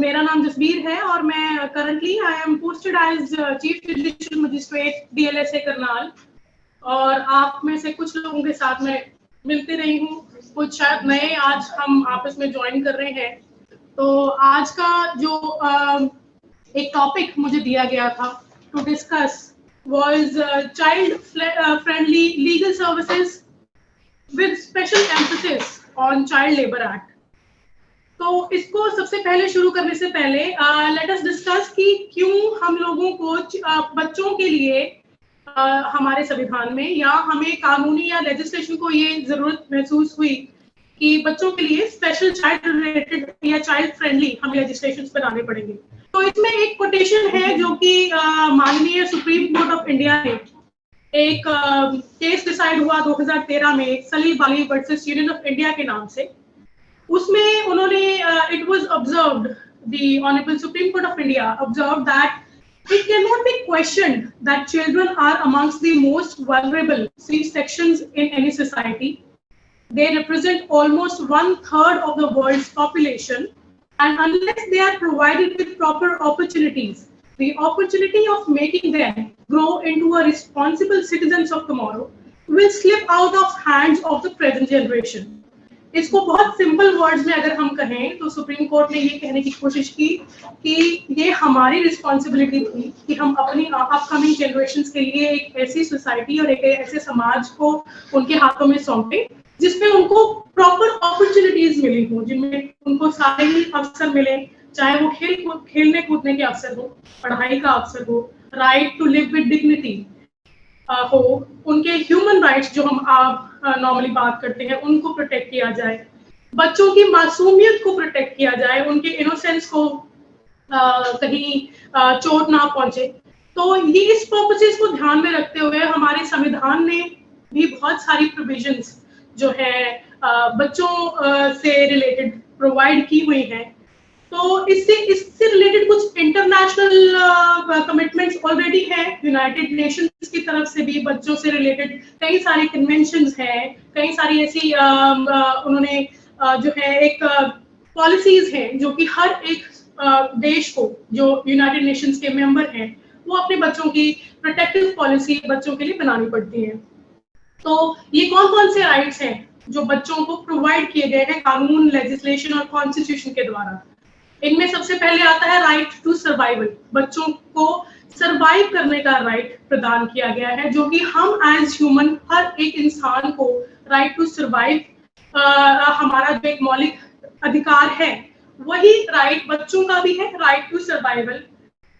मेरा नाम जसबीर है और मैं currently I am posted as chief judicial magistrate DLSA Karnal. और आप में से कुछ लोगों के साथ मैं मिलती रही हूँ, कुछ शायद नए आज हम आपस में ज्वाइन कर रहे हैं। तो आज का जो एक टॉपिक मुझे दिया गया था to discuss was child friendly legal services with special emphasis on child labour act. तो इसको सबसे पहले शुरू करने से पहले लेट अस डिस्कस कि क्यों हम लोगों को बच्चों के लिए हमारे संविधान में या हमें कानूनी या लेजिस्लेशन को ये जरूरत महसूस हुई कि बच्चों के लिए स्पेशल चाइल्ड रिलेटेड या चाइल्ड फ्रेंडली हमें लेजिस्लेशन बनाने पड़ेंगे। तो इसमें एक कोटेशन है जो कि माननीय सुप्रीम कोर्ट ऑफ इंडिया ने एक केस डिसाइड हुआ 2013 में सलीम बाली वर्सेस यूनियन ऑफ इंडिया के नाम से। उसमें उन्होंने it was observed the honourable supreme court of India observed that it cannot be questioned that children are amongst the most vulnerable sections in any society. They represent almost 1/3 of the world's population, and unless they are provided with proper opportunities, the opportunity of making them grow into a responsible citizens of tomorrow will slip out of hands of the present generation. इसको बहुत simple words में अगर हम कहें तो supreme court ने ये कहने की कोशिश की कि ये हमारी रिस्पॉन्सिबिलिटी थी कि हम अपनी अपकमिंग जनरेशंस के लिए एक ऐसी सोसाइटी और एक ऐसे समाज को उनके हाथों में सौंपे जिसमें उनको प्रॉपर अपॉर्चुनिटीज मिली हो, जिनमें उनको सारे ही अवसर मिले, चाहे वो खेलने कूदने के अवसर हो, पढ़ाई का अवसर हो, right to live with dignity हो, उनके ह्यूमन राइट्स जो हम आप नॉर्मली बात करते हैं उनको प्रोटेक्ट किया जाए, बच्चों की मासूमियत को प्रोटेक्ट किया जाए, उनके इनोसेंस को कहीं चोट ना पहुंचे। तो ये इस पर्पसेस को ध्यान में रखते हुए हमारे संविधान ने भी बहुत सारी प्रोविजंस जो है बच्चों से रिलेटेड प्रोवाइड की हुई हैं। तो इससे रिलेटेड कुछ इंटरनेशनल कमिटमेंट्स ऑलरेडी हैं, यूनाइटेड नेशंस की तरफ से भी बच्चों से रिलेटेड कई सारी कन्वेंशंस हैं, कई सारी ऐसी उन्होंने जो है एक पॉलिसीज हैं जो कि हर एक देश को जो यूनाइटेड नेशंस के मेंबर हैं वो अपने बच्चों की प्रोटेक्टिव पॉलिसी बच्चों के लिए बनानी पड़ती है। तो ये कौन कौन से राइट्स हैं जो बच्चों को प्रोवाइड किए गए हैं कानून, लेजिस्लेशन और कॉन्स्टिट्यूशन के द्वारा। इनमें सबसे पहले आता है राइट टू सर्वाइवल। बच्चों को सर्वाइव करने का राइट प्रदान किया गया है, जो कि हम एज ह्यूमन हर एक इंसान को राइट टू सर्वाइव हमारा जो एक मौलिक अधिकार है वही राइट बच्चों का भी है, right to survival.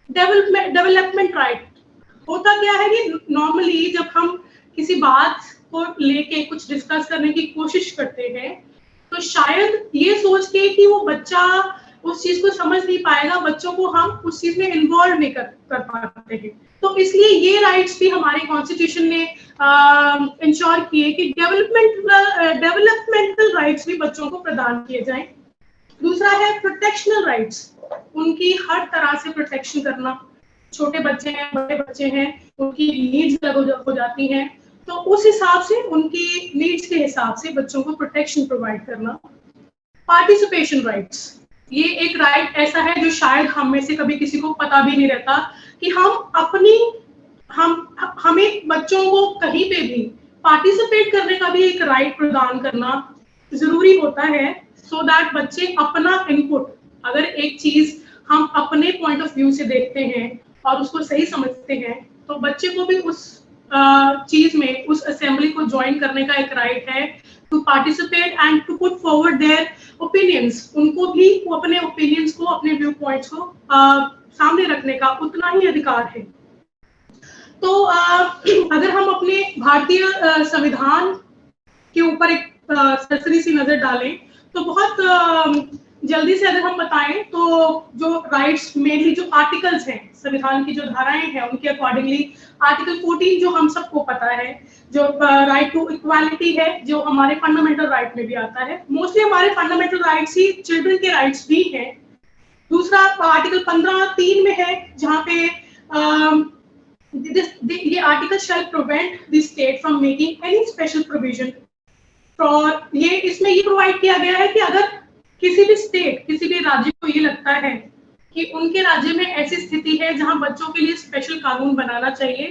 Development right होता क्या है कि नॉर्मली जब हम किसी बात को लेके कुछ डिस्कस करने की कोशिश करते हैं तो शायद ये सोच के कि वो बच्चा उस चीज को समझ नहीं पाएगा, बच्चों को हम उस चीज में इन्वॉल्व नहीं कर पाते हैं। तो इसलिए ये राइट्स भी हमारे कॉन्स्टिट्यूशन ने इंश्योर किए कि डेवलपमेंटल राइट्स भी बच्चों को प्रदान किए जाएं। दूसरा है प्रोटेक्शनल राइट्स, उनकी हर तरह से प्रोटेक्शन करना। छोटे बच्चे हैं, बड़े बच्चे हैं, उनकी नीड्स अलग हो जाती हैं, तो उस हिसाब से उनकी नीड्स के हिसाब से बच्चों को प्रोटेक्शन प्रोवाइड करना। पार्टिसिपेशन राइट्स, ये एक राइट ऐसा है जो शायद हम में से कभी किसी को पता भी नहीं रहता कि हमें बच्चों को कहीं पे भी पार्टिसिपेट करने का भी एक राइट प्रदान करना जरूरी होता है, सो दैट बच्चे अपना इनपुट, अगर एक चीज हम अपने पॉइंट ऑफ व्यू से देखते हैं और उसको सही समझते हैं तो बच्चे को भी उस चीज में, उस असेंबली को ज्वाइन करने का एक राइट है to participate and to put forward their opinions. उनको भी अपने ओपिनियंस को, अपने व्यू पॉइंट्स को सामने रखने का उतना ही अधिकार है। तो अगर हम अपने भारतीय संविधान के ऊपर एक सरसरी सी नजर डालें तो बहुत जल्दी से अगर हम बताएं तो जो राइट्स मेनली जो आर्टिकल्स हैं, संविधान की जो धाराएं हैं उनके अकॉर्डिंगली आर्टिकल 14 जो हम सबको पता है, जो राइट टू इक्वालिटी है, जो हमारे फंडामेंटल राइट में भी आता है। मोस्टली हमारे फंडामेंटल राइट्स ही चिल्ड्रन के राइट्स भी हैं। दूसरा आर्टिकल 15(3) में है जहाँ पे ये article shall prevent the state from making any special provision for, ये इसमें ये प्रोवाइड किया गया है कि अगर किसी भी स्टेट, किसी भी राज्य को ये लगता है कि उनके राज्य में ऐसी स्थिति है जहां बच्चों के लिए स्पेशल कानून बनाना चाहिए,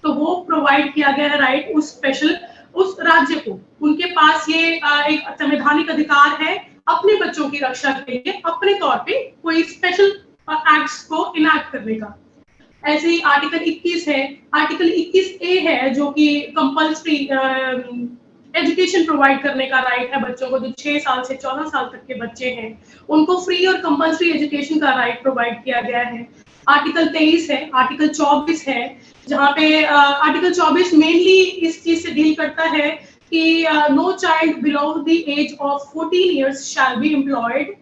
तो वो प्रोवाइड किया गया है राइट उस राज्य को। उनके पास ये एक संवैधानिक अधिकार है अपने बच्चों की रक्षा के लिए अपने तौर पे कोई स्पेशल एक्ट्स को इनैक्ट करने का। ऐसे ही आर्टिकल 21 है, आर्टिकल 21A है जो कि कंपल्सरी एजुकेशन प्रोवाइड करने का राइट है बच्चों को, जो 6 साल से 14 साल तक के बच्चे हैं उनको फ्री और कंपल्सरी एजुकेशन का राइट प्रोवाइड किया गया है। आर्टिकल 23 है, आर्टिकल 24 है, जहाँ पे आर्टिकल 24 मेनली इस चीज से डील करता है कि no child below the age of 14 years shall be employed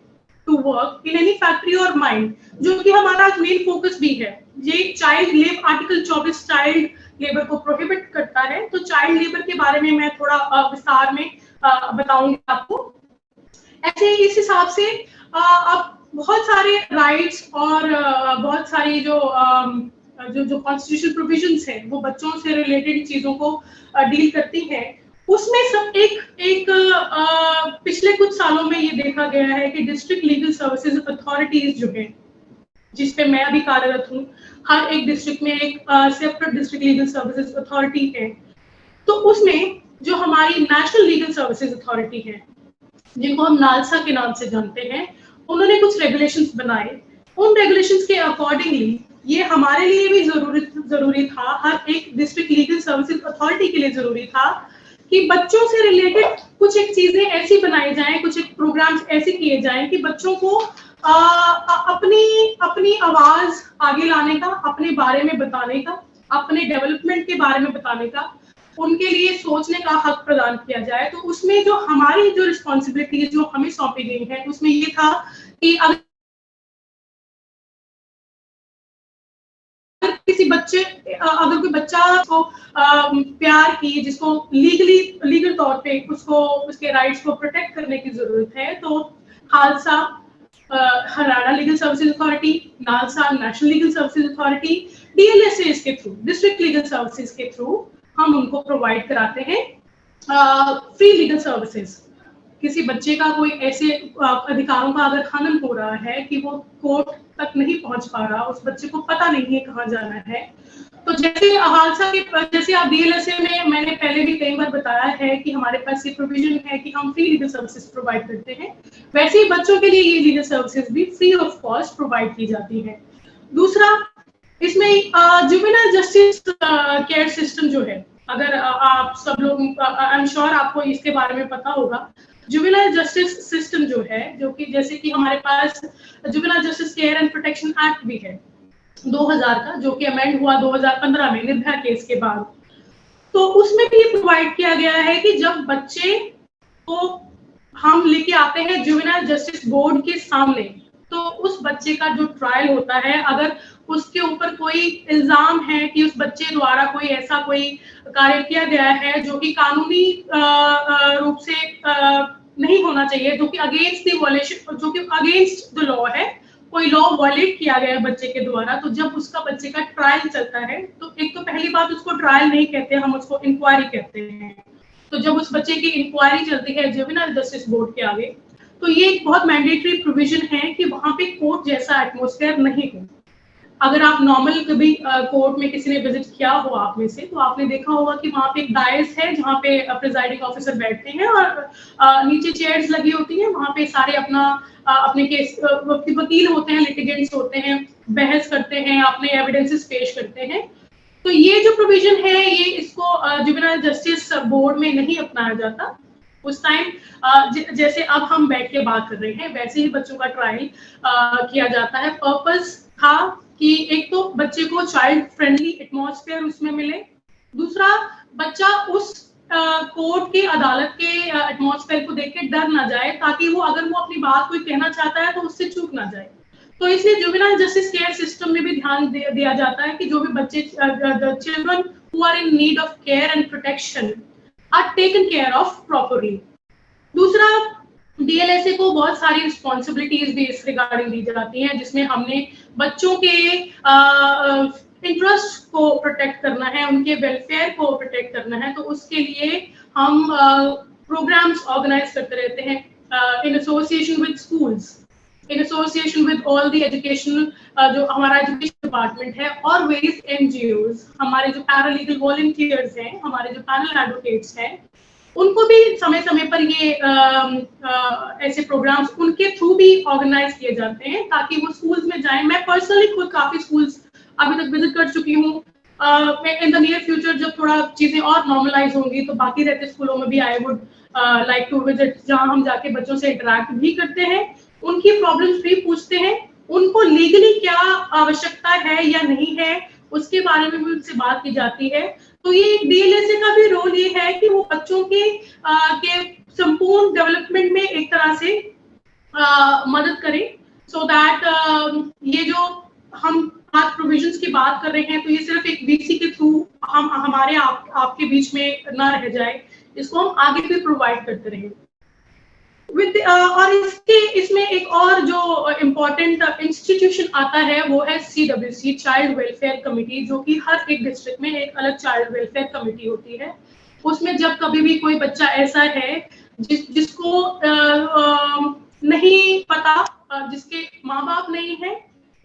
to work in any factory और माइन, जो कि हमारा मेन फोकस भी है। ये child labour, article 24 child labour को प्रोहिबिट करता है, तो चाइल्ड लेबर के बारे में मैं थोड़ा विस्तार में बताऊंगी आपको। ऐसे इस हिसाब से अब बहुत सारे राइट्स और बहुत सारी जो कॉन्स्टिट्यूशनल प्रोविजंस है वो बच्चों से रिलेटेड चीजों को डील करती हैं। उसमें सब एक पिछले कुछ सालों में ये देखा गया है कि डिस्ट्रिक्ट लीगल सर्विसेज अथॉरिटीज जो है, जिसपे मैं अभी कार्यरत हूँ, हर एक डिस्ट्रिक्ट में एक separate district legal services authority है। तो उसमें जो हमारी नेशनल लीगल सर्विसेज अथॉरिटी है, जिनको हम नालसा के नाम से जानते हैं, उन्होंने कुछ रेगुलेशंस बनाए। उन रेगुलेशंस के अकॉर्डिंगली ये हमारे लिए भी जरूरी था, हर एक डिस्ट्रिक्ट लीगल सर्विसेज अथॉरिटी के लिए जरूरी था कि बच्चों से रिलेटेड कुछ एक चीजें ऐसी बनाई जाएं, कुछ एक प्रोग्राम्स ऐसे किए जाएं कि बच्चों को अपनी आवाज आगे लाने का, अपने बारे में बताने का, अपने डेवलपमेंट के बारे में बताने का, उनके लिए सोचने का हक प्रदान किया जाए। तो उसमें जो हमारी जो रिस्पॉन्सिबिलिटी जो हमें सौंपी गई है उसमें ये था कि अगर कोई बच्चा को प्यार की, जिसको लीगल तौर पे उसको उसके राइट्स को प्रोटेक्ट करने की जरूरत है, तो Khalsa Haryana legal services authority, NALSA national legal services authority, DLSA के थ्रू, डिस्ट्रिक्ट लीगल सर्विसेज के थ्रू हम उनको प्रोवाइड कराते हैं फ्री लीगल सर्विसेज। किसी बच्चे का कोई ऐसे अधिकारों का अगर हनन हो रहा है कि वो कोर्ट तक नहीं पहुंच पा रहा, उस बच्चे को पता नहीं है कहाँ जाना है, तो जैसे आप डीएलएसए में मैंने पहले भी कई बार बताया है कि हमारे पास ये प्रोविजन है कि हम फ्री लीगल सर्विसेज प्रोवाइड करते हैं, वैसे ही बच्चों के लिए ये लीगल सर्विसेज भी फ्री ऑफ कॉस्ट प्रोवाइड की जाती है। दूसरा, इसमें जुवेनाइल जस्टिस केयर सिस्टम जो है, अगर आप सब लोग, आई एम श्योर आपको इसके बारे में पता होगा, जुवेनाइल जस्टिस सिस्टम जो है, जो कि जैसे कि हमारे पास juvenile justice care and protection act भी है 2000 का, जो कि अमेंड हुआ 2015 में निर्भया केस के बाद। तो उसमें भी प्रोवाइड किया गया है कि जब बच्चे को हम लेके आते हैं जुवेनाइल जस्टिस बोर्ड के सामने, तो उस बच्चे का जो ट्रायल होता है, अगर उसके ऊपर कोई इल्जाम है कि उस बच्चे द्वारा कोई कार्य किया गया है जो कि कानूनी रूप से नहीं होना चाहिए, जो कि अगेंस्ट द वॉयलेशन, जो कि अगेंस्ट द लॉ है, कोई लॉ वॉयलेट किया गया है बच्चे के द्वारा, तो जब उसका बच्चे का ट्रायल चलता है, तो एक तो पहली बात उसको ट्रायल नहीं कहते, हम उसको इंक्वायरी कहते हैं। तो जब उस बच्चे की इंक्वायरी चलती है जुवेनाइल जस्टिस बोर्ड के आगे, तो ये एक बहुत मैंडेटरी प्रोविजन है कि वहां पे कोर्ट जैसा एटमॉस्फेयर नहीं हो। अगर आप नॉर्मल कभी कोर्ट में किसी ने विजिट किया हो आप में से, तो आपने देखा होगा कि वहाँ पे एक डायस है जहाँ पे प्रिजाइडिंग ऑफिसर बैठते हैं और नीचे चेयर्स लगी होती हैं, वहाँ पे सारे अपने केस वकील होते हैं, लिटिगेंट्स होते हैं, बहस करते हैं, अपने एविडेंसेस पेश करते हैं। तो ये जो प्रोविजन है, ये इसको जुवेनाइल जस्टिस बोर्ड में नहीं अपनाया जाता। उस टाइम जैसे अब हम बैठ के बात कर रहे हैं, वैसे ही बच्चों का ट्रायल किया जाता है। पर्पस था कि एक तो बच्चे को चाइल्ड फ्रेंडली एटमॉस्फेयर उसमें मिले, दूसरा बच्चा उस कोर्ट के अदालत के एटमॉस्फेयर को देख के डर ना जाए, ताकि वो अगर वो अपनी बात कोई कहना चाहता है तो उससे चूक ना जाए। तो इसलिए जुवेनाइल जस्टिस केयर सिस्टम में भी ध्यान दिया जाता है कि जो भी बच्चे, children who are in need of care and protection are taken care of properly. दूसरा, डीएलएसए को बहुत सारी रिस्पॉन्सिबिलिटीज भी इस रिगार्डिंग दी जाती हैं, जिसमें हमने बच्चों के इंटरेस्ट को प्रोटेक्ट करना है, उनके वेलफेयर को प्रोटेक्ट करना है। तो उसके लिए हम प्रोग्राम्स ऑर्गेनाइज करते रहते हैं in association with schools. in association with all the educational जो हमारा एजुकेशन डिपार्टमेंट है और वेरियस NGOs, हमारे जो पैरालीगल वॉलंटियर्स हैं, हमारे जो पैनल एडवोकेट्स हैं, उनको भी समय समय पर ये ऐसे प्रोग्राम्स उनके थ्रू भी ऑर्गेनाइज किए जाते हैं ताकि वो स्कूल्स में जाएं। मैं पर्सनली खुद काफी स्कूल्स अभी तक विजिट कर चुकी हूँ। इन द नियर फ्यूचर जब थोड़ा चीजें और नॉर्मलाइज होंगी तो बाकी रहते स्कूलों में भी I would like to visit, जहां हम जाके बच्चों से इंटरेक्ट भी करते हैं, उनकी प्रॉब्लम्स भी पूछते हैं, उनको लीगली क्या आवश्यकता है या नहीं है उसके बारे में भी उनसे बात की जाती है। तो ये DLSA का भी रोल ये है कि वो बच्चों के संपूर्ण डेवलपमेंट में एक तरह से मदद करें, सो दैट ये जो हम आज प्रोविजंस की बात कर रहे हैं तो ये सिर्फ एक VC के थ्रू हम हमारे आपके बीच में ना रह जाए, इसको हम आगे भी प्रोवाइड करते रहें। और इसमें एक और जो इम्पोर्टेंट इंस्टीट्यूशन आता है वो है CWC, चाइल्ड वेलफेयर कमेटी, जो कि हर एक डिस्ट्रिक्ट में एक अलग चाइल्ड वेलफेयर कमेटी होती है। उसमें जब कभी भी कोई बच्चा ऐसा है जिसको नहीं पता, जिसके माँ बाप नहीं है,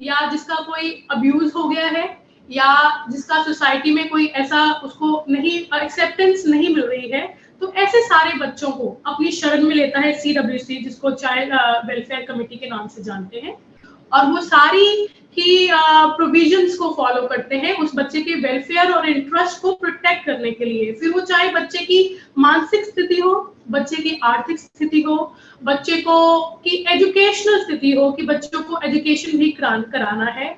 या जिसका कोई अब्यूज हो गया है, या जिसका सोसाइटी में कोई ऐसा उसको नहीं एक्सेप्टेंस नहीं मिल रही है, तो ऐसे सारे बच्चों को अपनी शरण में लेता है CWC, जिसको चाइल्ड वेलफेयर कमेटी के नाम से जानते हैं, और वो सारी ही प्रोविजंस को फॉलो करते हैं उस बच्चे के वेलफेयर और इंटरेस्ट को प्रोटेक्ट करने के लिए। फिर वो चाहे बच्चे की मानसिक स्थिति हो, बच्चे की आर्थिक स्थिति हो, बच्चे को की एजुकेशनल स्थिति हो कि बच्चों को एजुकेशन भी कराना है,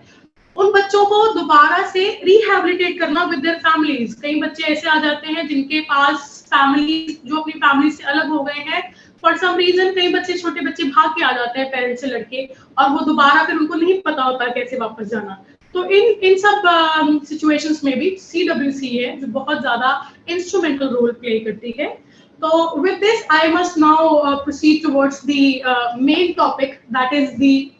उन बच्चों को दोबारा से रिहैबिलिटेट करना विद देयर फैमिलीज। कई बच्चे ऐसे आ जाते हैं जिनके पास फैमिली जो अपनी फैमिली से अलग हो गए हैं फॉर सम रीजन। कई बच्चे, छोटे बच्चे भाग के आ जाते हैं पेरेंट्स से लड़के, और वो दोबारा फिर उनको नहीं पता होता कैसे वापस जाना। तो इन सब सिचुएशंस में भी CWC है जो बहुत ज्यादा इंस्ट्रूमेंटल रोल प्ले करती है। तो with this I must now proceed towards the main topic, that is the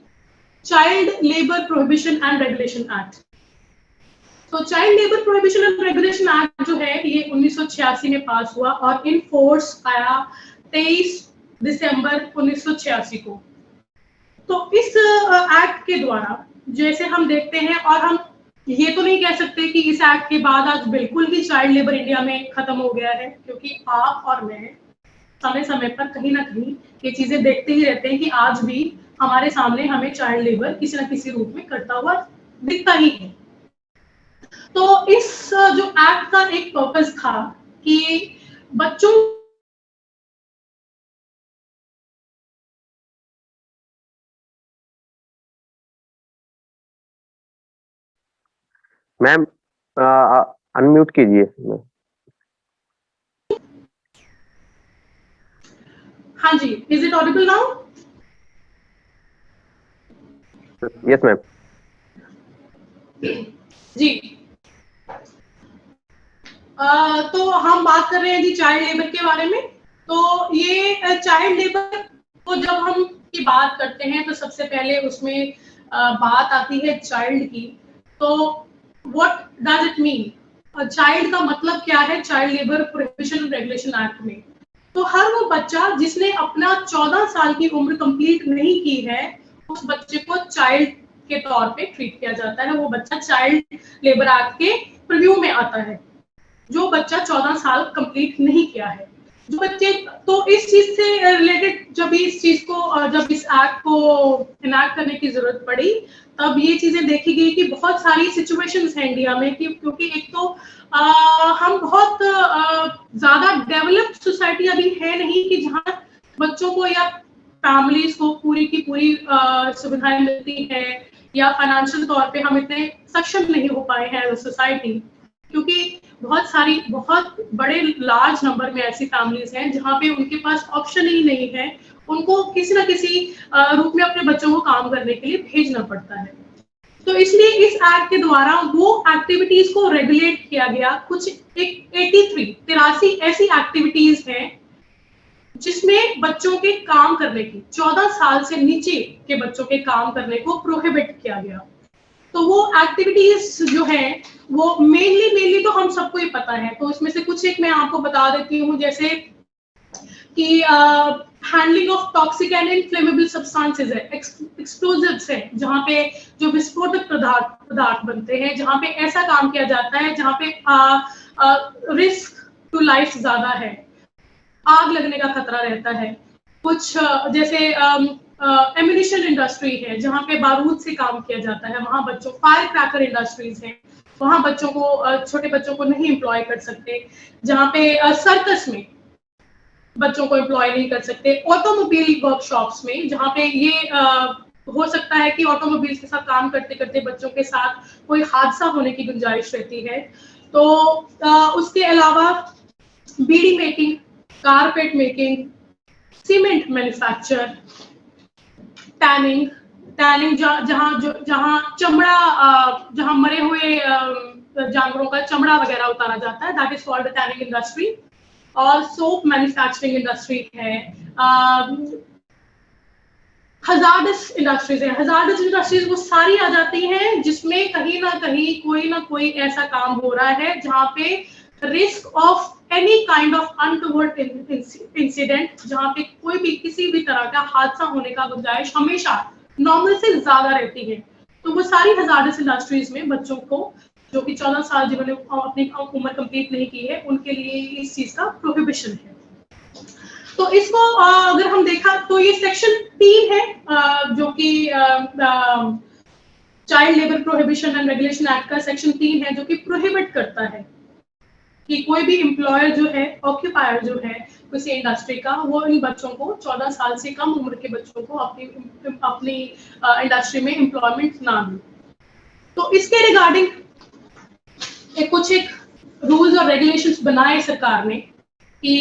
child labour prohibition and regulation act. तो child labour prohibition and regulation act जो है ये 1986 में पास हुआ और इन फोर्स आया 23 दिसंबर 1986 को। तो इस एक्ट के द्वारा जैसे हम देखते हैं, और हम ये तो नहीं कह सकते कि इस एक्ट के बाद आज बिल्कुल ही चाइल्ड लेबर इंडिया में खत्म हो गया है, क्योंकि आप और मैं समय समय पर कहीं ना कहीं ये चीजें देखते ही रहते हैं कि आज भी हमारे सामने हमें चाइल्ड लेबर किसी न किसी रूप में करता हुआ दिखता ही है। तो इस जो एक्ट का एक पर्पस था कि बच्चों मैम अनम्यूट कीजिए। हाँ जी, is it audible now? Yes ma'am. जी, तो हम बात कर रहे हैं जी चाइल्ड लेबर के बारे में। तो ये चाइल्ड लेबर को जब हम की बात करते हैं तो सबसे पहले उसमें बात आती है चाइल्ड की। तो what does it mean? Child का मतलब क्या है child labour prohibition regulation act में? तो हर वो बच्चा जिसने अपना 14 साल की उम्र कंप्लीट नहीं की है, उस बच्चे को चाइल्ड के तौर पे ट्रीट किया जाता है। वो बच्चा चाइल्ड लेबर एक्ट के प्रीव्यू में आता है, जो बच्चा 14 साल कंप्लीट नहीं किया है। जो बच्चे, तो इस चीज से रिलेटेड जब इस चीज को, जब इस एक्ट को इनैक्ट करने की जरूरत पड़ी, तब ये चीजें देखी गई कि बहुत सारी सिचुएशंस हैं इंडिया में कि क्योंकि एक तो हम बहुत ज्यादा डेवलप्ड सोसाइटी अभी है नहीं कि जहाँ बच्चों को या फैमिलीज को पूरी की पूरी सुविधाएं मिलती है, या फाइनेंशियल तौर पे हम इतने सक्षम नहीं हो पाए हैं एज अ सोसाइटी, क्योंकि बहुत बड़े लार्ज नंबर में ऐसी फैमिलीज हैं जहाँ पे उनके पास ऑप्शन ही नहीं है, उनको किसी न किसी रूप में अपने बच्चों को काम करने के लिए भेजना पड़ता है। तो इसलिए इस एक्ट के द्वारा वो एक्टिविटीज को रेगुलेट किया गया। कुछ 83 ऐसी एक्टिविटीज हैं जिसमें बच्चों के काम करने की, 14 साल से नीचे के बच्चों के काम करने को प्रोहिबिट किया गया। तो वो एक्टिविटीज जो है वो मेनली तो हम सबको ही पता है, तो इसमें से कुछ एक मैं आपको बता देती हूँ। जैसे कि handling of toxic and inflammable substances है, एक्सप्लोजिव्स है, जहाँ पे जो विस्फोटक पदार्थ बनते हैं, जहाँ पे ऐसा काम किया जाता है जहाँ पे रिस्क टू लाइफ ज्यादा है, आग लगने का खतरा रहता है। कुछ जैसे एम्यूनिशन इंडस्ट्री है जहाँ पे बारूद से काम किया जाता है, वहाँ बच्चों, फायर क्रैकर इंडस्ट्रीज है, वहाँ बच्चों को, छोटे बच्चों को नहीं एम्प्लॉय कर सकते। जहाँ पे सर्कस में बच्चों को एम्प्लॉय नहीं कर सकते। ऑटोमोबाइल वर्कशॉप्स में जहाँ पे ये हो सकता है कि ऑटोमोबाइल के साथ काम करते करते बच्चों के साथ कोई हादसा होने की गुंजाइश रहती है। तो उसके अलावा bidi making, carpet making, cement manufacture, tanning जहाँ चमड़ा, जहाँ मरे हुए जानवरों का चमड़ा वगैरह उतारा जाता है, that is called the tanning industry. और सोप मैन्युफैक्चरिंग इंडस्ट्री है। हजार्डस इंडस्ट्रीज है, हजार्डस इंडस्ट्रीज वो सारी आ जाती हैं जिसमें कहीं ना कोई ऐसा काम हो रहा है जहाँ पे risk of any kind of untoward incident, जहाँ पे कोई भी किसी भी तरह का हादसा होने का गुंजाइश हमेशा नॉर्मल से ज्यादा रहती है। तो वो सारी हजार्डस इंडस्ट्रीज में बच्चों को जो कि 14 साल जिन्होंने अपनी उम्र कंप्लीट नहीं की है, उनके लिए इस चीज का प्रोहिबिशन है। तो इसको अगर हम देखा तो ये सेक्शन 3 है, जो कि child labour prohibition and regulation act का सेक्शन 3 है, जो कि प्रोहिबिट करता है कि कोई भी एम्प्लॉयर जो है, ऑक्यूपायर जो है किसी इंडस्ट्री का, वो इन बच्चों को, 14 साल से कम उम्र के बच्चों को अपनी इंडस्ट्री में एम्प्लॉयमेंट ना दे। तो इसके रिगार्डिंग एक रूल्स और रेगुलेशंस बनाए सरकार ने कि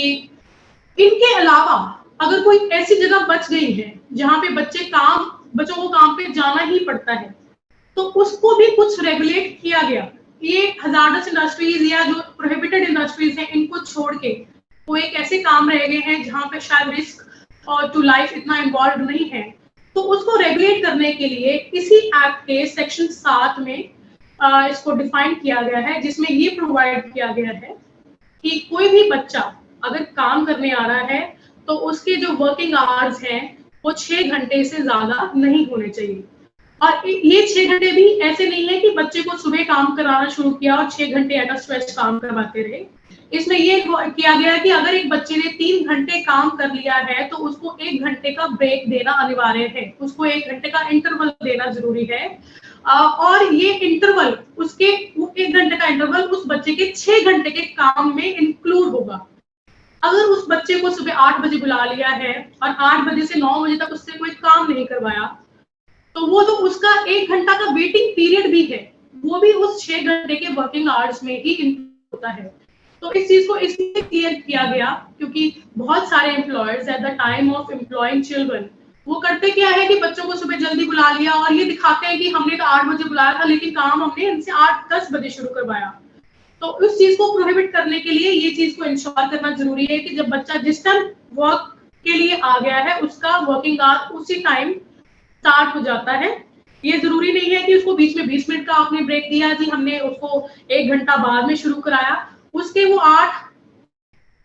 इनके अलावा अगर कोई ऐसी जगह बच गई है जहां पे बच्चों को काम पे जाना ही पड़ता है, तो उसको भी कुछ रेगुलेट किया गया। ये हजार्डस इंडस्ट्रीज या जो प्रोहिबिटेड इंडस्ट्रीज हैं, इनको छोड़ के वो एक ऐसे काम रह गए हैं जहां पे शायद रिस्क और टू लाइफ इतना इन्वॉल्व नहीं है, तो उसको रेगुलेट करने के लिए इसी एक्ट के सेक्शन 7 में इसको डिफाइन किया गया है, जिसमें ये प्रोवाइड किया गया है कि कोई भी बच्चा अगर काम करने आ रहा है तो उसके जो वर्किंग आवर्स हैं वो 6 घंटे से ज्यादा नहीं होने चाहिए। और ये 6 घंटे भी ऐसे नहीं है कि बच्चे को सुबह काम कराना शुरू किया और 6 घंटे एट अ स्ट्रेच काम करवाते रहे। इसमें ये किया गया है कि अगर एक बच्चे ने 3 घंटे काम कर लिया है तो उसको 1 घंटे का ब्रेक देना अनिवार्य है, उसको 1 घंटे का इंटरवल देना जरूरी है। और ये इंटरवल, उसके 1 घंटे का इंटरवल उस बच्चे के 6 घंटे के काम में इंक्लूड होगा। अगर उस बच्चे को सुबह 8 बजे बुला लिया है और 8 बजे से 9 बजे तक उससे कोई काम नहीं करवाया, तो वो तो उसका 1 घंटा का वेटिंग पीरियड भी है, वो भी उस 6 घंटे के वर्किंग आवर्स में ही इंक्लूड होता है। तो इस चीज को इसलिए क्लियर किया गया क्योंकि बहुत सारे employers at the time of employing children वो करते क्या है कि बच्चों को सुबह जल्दी बुला लिया और ये दिखाते हैं कि हमने तो 8 बजे बुलाया था लेकिन काम हमने इनसे 8-10 बजे शुरू करवाया। तो उस चीज को प्रोहिबिट करने के लिए ये चीज को इंश्योर करना जरूरी है कि जब बच्चा जिस टाइम वर्क के लिए आ गया है उसका वर्किंग आवर उसी टाइम स्टार्ट हो जाता है। ये जरूरी नहीं है कि उसको बीच में 20 मिनट का आपने ब्रेक दिया जी, हमने उसको 1 घंटा बाद में शुरू कराया, उसके वो 8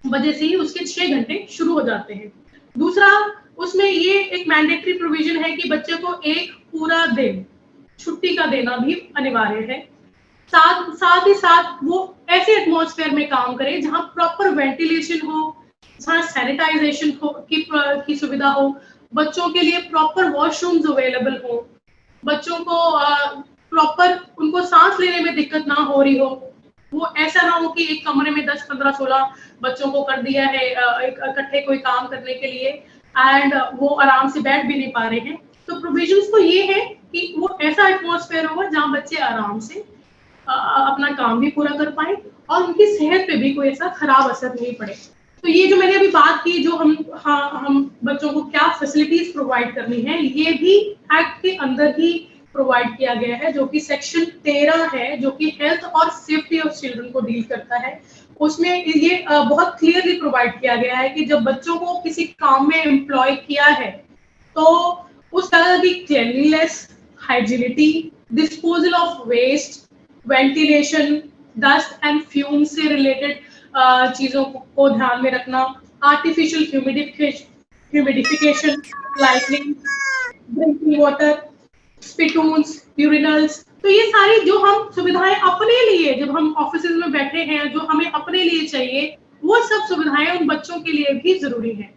बजे से ही उसके 6 घंटे शुरू हो जाते हैं। दूसरा, उसमें ये एक मैंडेटरी प्रोविजन है कि बच्चे को एक पूरा दिन छुट्टी का देना भी अनिवार्य है। साथ ही साथ वो ऐसे एटमॉस्फेयर में काम करे जहां प्रॉपर वेंटिलेशन हो, जहां सैनिटाइजेशन हो की सुविधा हो, बच्चों के लिए प्रॉपर वॉशरूम्स अवेलेबल हो, बच्चों को प्रॉपर उनको सांस लेने में दिक्कत ना हो रही हो। वो ऐसा ना हो कि एक कमरे में 10, 15, 16 बच्चों को कर दिया है इकट्ठे कोई काम करने के लिए एंड वो आराम से बैठ भी नहीं पा रहे हैं। तो प्रोविजंस तो ये है कि वो ऐसा एटमॉस्फेयर होगा जहां बच्चे आराम से अपना काम भी पूरा कर पाए और उनकी सेहत पे भी कोई ऐसा खराब असर नहीं पड़े। तो ये जो मैंने अभी बात की, जो हम बच्चों को क्या फैसिलिटीज प्रोवाइड करनी है, ये भी एक्ट के अंदर ही प्रोवाइड किया गया है, जो कि सेक्शन 13 है, जो कि हेल्थ और सेफ्टी ऑफ चिल्ड्रन को डील करता है। उसमें ये बहुत क्लियरली प्रोवाइड किया गया है कि जब बच्चों को किसी काम में एम्प्लॉय किया है तो उस तरह की cleanliness, hygienity, disposal of waste, ventilation, dust and fume से रिलेटेड चीजों को ध्यान में रखना, artificial humidification, lightning, drinking water, spittoons, urinals. तो ये सारी जो हम सुविधाएं अपने लिए, जब हम ऑफिस में बैठे हैं, जो हमें अपने लिए चाहिए, वो सब सुविधाएं उन बच्चों के लिए भी जरूरी है।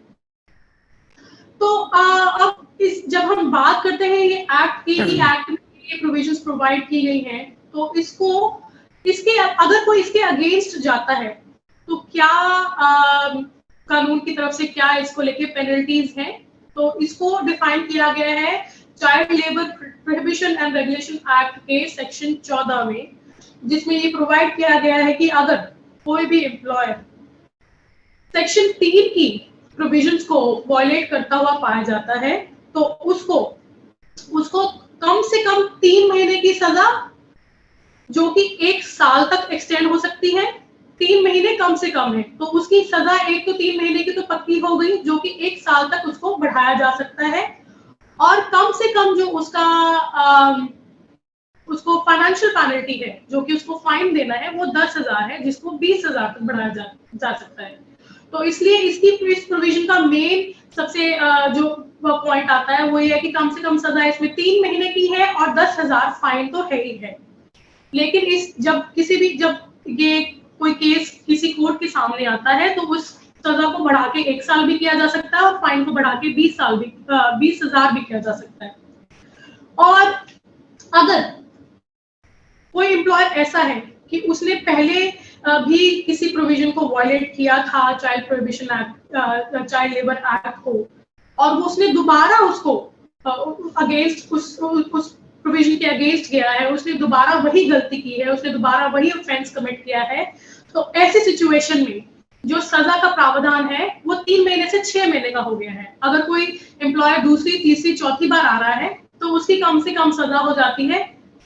तो अब जब हम बात करते हैं ये एक्ट की, एक्ट में ये प्रोविजंस प्रोवाइड की गई हैं, तो इसके अगर कोई इसके अगेंस्ट जाता है तो क्या कानून की तरफ से क्या इसको लेके पेनल्टीज हैं। तो इसको डिफाइन किया गया है child labour prohibition and regulation act के सेक्शन 14 में, जिसमें ये प्रोवाइड किया गया है कि अगर कोई भी एम्प्लॉयर सेक्शन 3 की प्रोविजंस को वायलेट करता हुआ पाया जाता है तो उसको कम से कम 3 महीने की सजा, जो कि 1 साल तक एक्सटेंड हो सकती है। 3 महीने कम से कम है तो उसकी सजा 1 तो 3 महीने की तो पक्की हो गई, जो कि 1 साल तक उसको बढ़ाया जा सकता है। और कम से कम जो उसको फाइनेंशियल पेनल्टी है, जो कि उसको फाइन देना है, वो 10,000 है, जिसको 20,000 तक बढ़ाया जा सकता है। तो इसलिए इस प्रोविजन का मेन सबसे जो पॉइंट आता है वो ये है कि कम से कम सजा इसमें 3 महीने की है और 10,000 फाइन तो है ही है। लेकिन जब ये कोई केस किसी कोर्ट के सामने आता है तो उस सजा को बढ़ा के 1 साल भी किया जा सकता है और फाइन को बढ़ा के 20,000 भी किया जा सकता है। और अगर कोई एम्प्लॉयर ऐसा है कि उसने पहले भी किसी प्रोविजन को वायलेट किया था, child prohibition act, child labour act को, और वो उसने दोबारा उसको अगेंस्ट उस प्रोविजन के अगेंस्ट गया है, उसने दोबारा वही गलती की है, उसने दोबारा वही ऑफेंस कमिट किया है, तो ऐसी सिचुएशन में जो सजा का प्रावधान है वो 3 महीने से 6 महीने का हो गया है। अगर कोई एम्प्लॉयर दूसरी, तीसरी, चौथी बार आ रहा है तो उसकी कम से कम सजा हो जाती है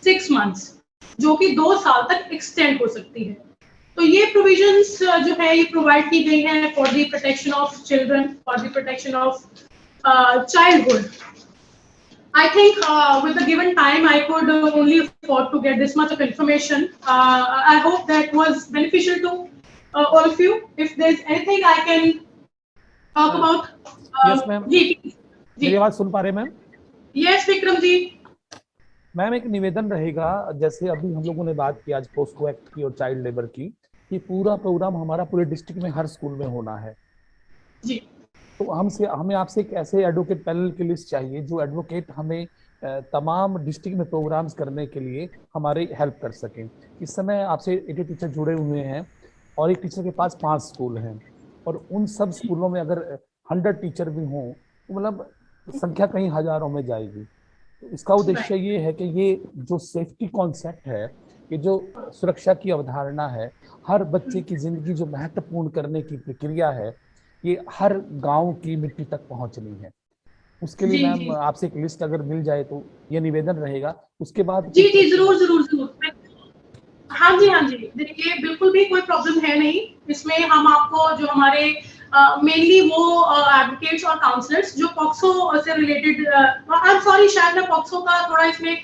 6 मंथ्स, जो कि 2 साल तक एक्सटेंड हो सकती है। तो ये प्रोविजंस जो है ये प्रोवाइड की गई हैं for the protection of children, for the protection of childhood. I think with the given time I could only afford to get this much of information. I hope that was beneficial to all of you. If there's anything I can talk about. Yes, ma'am. मेरी आवाज सुन पा रहे ma'am? Yes, Vikram ji. Ma'am एक निवेदन रहेगा, जैसे अभी हम लोगों ने बात की आज पोस्को एक्ट की और चाइल्ड लेबर की, कि पूरा प्रोग्राम हमारा पूरे डिस्ट्रिक्ट में हर स्कूल में होना है जी। तो हमें आपसे एक ऐसे एडवोकेट पैनल की लिस्ट चाहिए जो एडवोकेट हमें तमाम डिस्ट्रिक्ट में प्रोग्राम्स करने के लिए हमारी हेल्प कर सकें। इस समय आपसे 80 टीचर जुड़े हुए हैं और एक टीचर के पास 5 स्कूल हैं, और उन सब स्कूलों में अगर 100 टीचर भी हों तो मतलब संख्या कहीं हजारों में जाएगी। तो इसका उद्देश्य ये है कि ये जो सेफ्टी कॉन्सेप्ट है, ये जो सुरक्षा की अवधारणा है, हर बच्चे की जिंदगी जो महत्वपूर्ण करने की प्रक्रिया है, ये हर गांव की मिट्टी तक पहुंचनी है। उसके लिए मैम आपसे एक लिस्ट अगर मिल जाए तो ये निवेदन रहेगा। उसके बाद जी जरूर। हाँ जी, देखिए बिल्कुल भी कोई प्रॉब्लम है नहीं इसमें। हम आपको जो हमारे मेनली वो एडवोकेट्स और काउंसलर्स जो पॉक्सो से रिलेटेड, आई एम सॉरी शायद मैं पॉक्सो का थोड़ा इसमें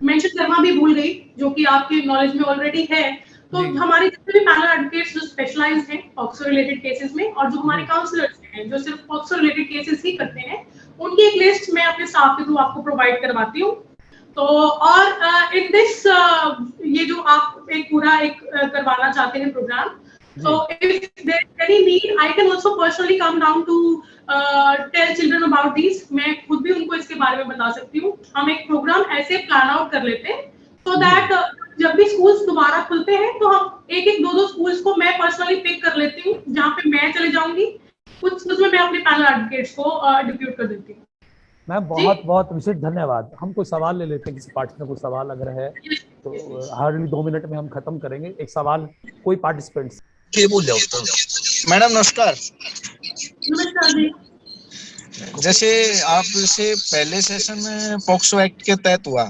मेंशन करना भी भूल गई, जो कि आपके नॉलेज में ऑलरेडी है। तो हमारे जितने भी पैनल एडवोकेट्स जो स्पेशलाइज्ड हैं पॉक्सो रिलेटेड केसेस में, और जो हमारे काउंसलर्स हैं जो सिर्फ पॉक्सो रिलेटेड केसेस ही करते हैं, उनकी एक लिस्ट मैं अपने स्टाफ के थ्रू आपको प्रोवाइड करवाती हूँ। तो और इन दिस ये जो आप पूरा करवाना चाहते हैं programme, so if there is any need I can also personally come down to tell children about these. मैं खुद भी उनको इसके बारे में बता सकती हूँ। हम एक प्रोग्राम ऐसे प्लान आउट कर लेते हैं so that जब भी स्कूल्स दोबारा खुलते हैं तो हम एक 2 स्कूल्स को मैं पर्सनली पिक कर लेती हूँ, जहाँ पे मैं चले जाऊंगी, कुछ उसमें मैं अपने पैनल एडवोकेट्स को डिप्यूट कर देती हूँ। मैम बहुत विशेष धन्यवाद। हम कोई सवाल ले लेते हैं, किसी पार्टिसिपेंट को सवाल अगर है तो हार्डली 2 मिनट में हम खत्म करेंगे। एक सवाल कोई पार्टिसिपेंट बोल जाओ। मैडम नमस्कार। नमस्कार जी। जैसे आपसे पहले सेशन में पॉक्सो एक्ट के तहत हुआ,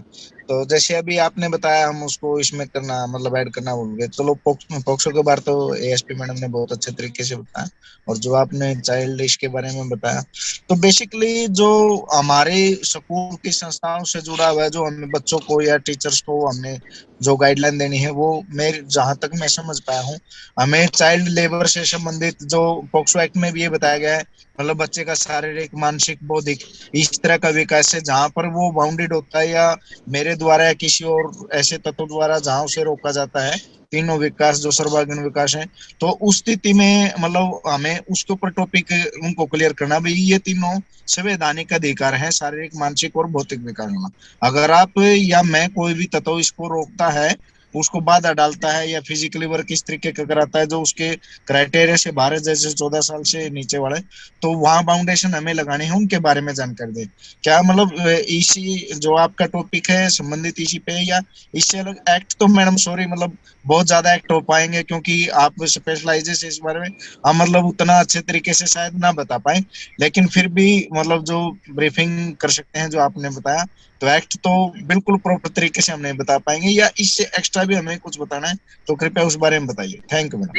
तो जैसे अभी आपने बताया हम उसको इसमें करना मतलब ऐड करना भूल गए। चलो पॉक्सो के बारे तो एएसपी मैडम ने बहुत अच्छे तरीके से बताया, और जो आपने चाइल्ड इसके बारे में बताया, तो बेसिकली जो हमारे स्कूल की संस्थाओं से जुड़ा हुआ है, जो हमें बच्चों को या टीचर्स को हमने जो गाइडलाइन देनी है वो मेरे जहां तक मैं समझ पाया हूँ हमें चाइल्ड लेबर से संबंधित जो पॉक्सो एक्ट में भी ये बताया गया है मतलब बच्चे का शारीरिक मानसिक बौद्धिक इस तरह का विकास है जहां पर वो बाउंडेड होता है या मेरे द्वारा या किसी और ऐसे तत्व द्वारा जहां उसे रोका जाता है तीनों विकास जो सर्वांगीण विकास है तो उस स्थिति में मतलब हमें उसके ऊपर टॉपिक उनको क्लियर करना भाई ये तीनों संवैधानिक अधिकार है शारीरिक मानसिक और भौतिक विकास होना अगर आप या मैं कोई भी तत्व इसको रोकता है उसको बाधा डालता है या फिजिकली वर्क इस तरीके का कराता है जो उसके क्राइटेरिया से बाहर है जैसे 14 साल से नीचे वाले तो वहां बाउंडेशन हमें लगाने हैं उनके बारे में जानकारी दे क्या मतलब इसी जो आपका टॉपिक है संबंधित इसी पे या इससे अलग एक्ट तो मैडम सॉरी मतलब बहुत ज्यादा एक्ट हो पाएंगे क्योंकि आप स्पेशलाइजेशन इस बारे में हम मतलब उतना अच्छे तरीके से शायद ना बता पाए लेकिन फिर भी मतलब जो ब्रीफिंग कर सकते हैं जो आपने बताया तो एक्ट तो बिल्कुल प्रॉपर तरीके से हम नहीं बता पाएंगे या इससे एक्स्ट्रा भी हमें कुछ बताना है तो कृपया उस बारे में बताइए thank you madam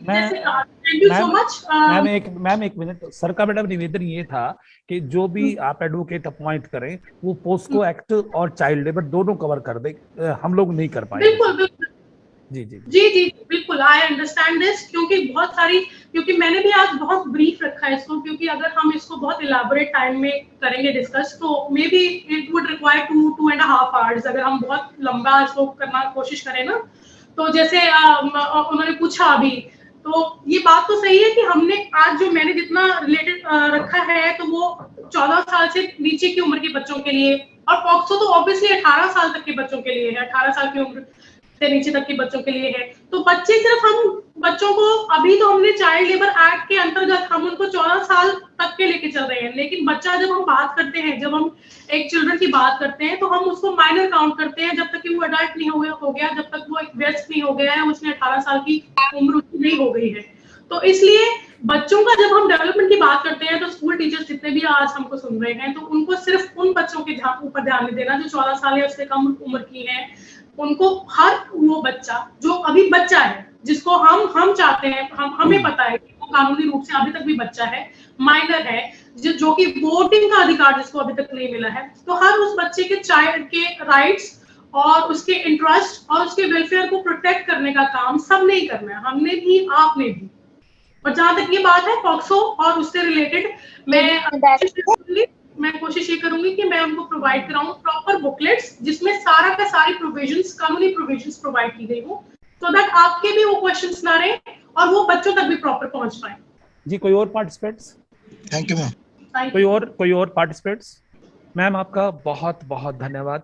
thank you so much. Ma'am एक मिनट सर का मैडम निवेदन ये था कि जो भी आप एडवोकेट अपॉइंट करें वो पोस्को एक्ट और चाइल्ड लेबर दोनों कवर कर दे हम लोग नहीं कर पाएंगे बिल्कुल बिल्कुल जी जी जी जी बिल्कुल आई अंडरस्टैंड दिस क्योंकि मैंने भी आज बहुत ब्रीफ रखा है इसको क्योंकि अगर हम इसको बहुत इलाबोरेट टाइम में करेंगे डिस्कस तो may be it would require 2.5 hours अगर हम बहुत लंबा इसको करना कोशिश करें ना तो जैसे उन्होंने पूछा अभी तो ये बात तो सही है कि हमने आज जो मैंने जितना रिलेटेड रखा है तो वो 14 साल से नीचे की उम्र के बच्चों के लिए और पॉक्सो तो ऑब्वियसली 18 साल तक के बच्चों के लिए है 18 साल की उम्र से नीचे तक के बच्चों के लिए है तो बच्चे सिर्फ हम बच्चों को अभी तो हमने चाइल्ड लेबर एक्ट के अंतर्गत हम उनको 14 साल तक के लेके चल रहे हैं लेकिन बच्चा जब हम बात करते हैं जब हम एक चिल्ड्रन की बात करते हैं तो हम उसको माइनर काउंट करते हैं जब तक कि वो अडल्ट नहीं हो गया जब तक वो एक व्यस्त नहीं हो गया है उसने 18 साल की उम्र उसकी नहीं हो गई है तो इसलिए बच्चों का जब हम डेवलपमेंट की बात करते हैं तो स्कूल टीचर्स जितने भी आज हमको सुन रहे हैं तो उनको सिर्फ उन बच्चों के ऊपर ध्यान नहीं देना जो 14 साल या उससे कम उम्र की है उनको हर वो बच्चा जो अभी बच्चा है जिसको हम चाहते हैं हमें पता है कि वो कानूनी रूप से अभी तक भी बच्चा है माइनर है जो कि वोटिंग का अधिकार जिसको अभी तक नहीं मिला है तो हर उस बच्चे के चाइल्ड के राइट्स और उसके इंटरेस्ट और उसके वेलफेयर को प्रोटेक्ट करने का काम सबने ही करना है हमने भी आपने भी और जहां तक ये बात है पॉक्सो और उससे रिलेटेड मैं कोशिश ये करूंगी कि मैं उनको प्रोवाइड कराऊं प्रॉपर बुकलेट्स जिसमें सारा का सारी प्रोविजंस कानूनी प्रोविजंस प्रोवाइड की गई हो सो दैट आपके भी वो क्वेश्चंस ना रहे और वो बच्चों तक भी प्रॉपर पहुंच पाए जी कोई और पार्टिसिपेंट्स थैंक यू मैम कोई और पार्टिसिपेंट्स मैम आपका बहुत बहुत धन्यवाद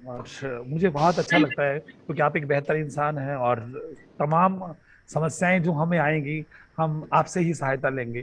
और मुझे बहुत अच्छा लगता है क्योंकि आप एक बेहतर इंसान हैं और तमाम समस्याएं जो हमें आएंगी हम आपसे ही सहायता लेंगे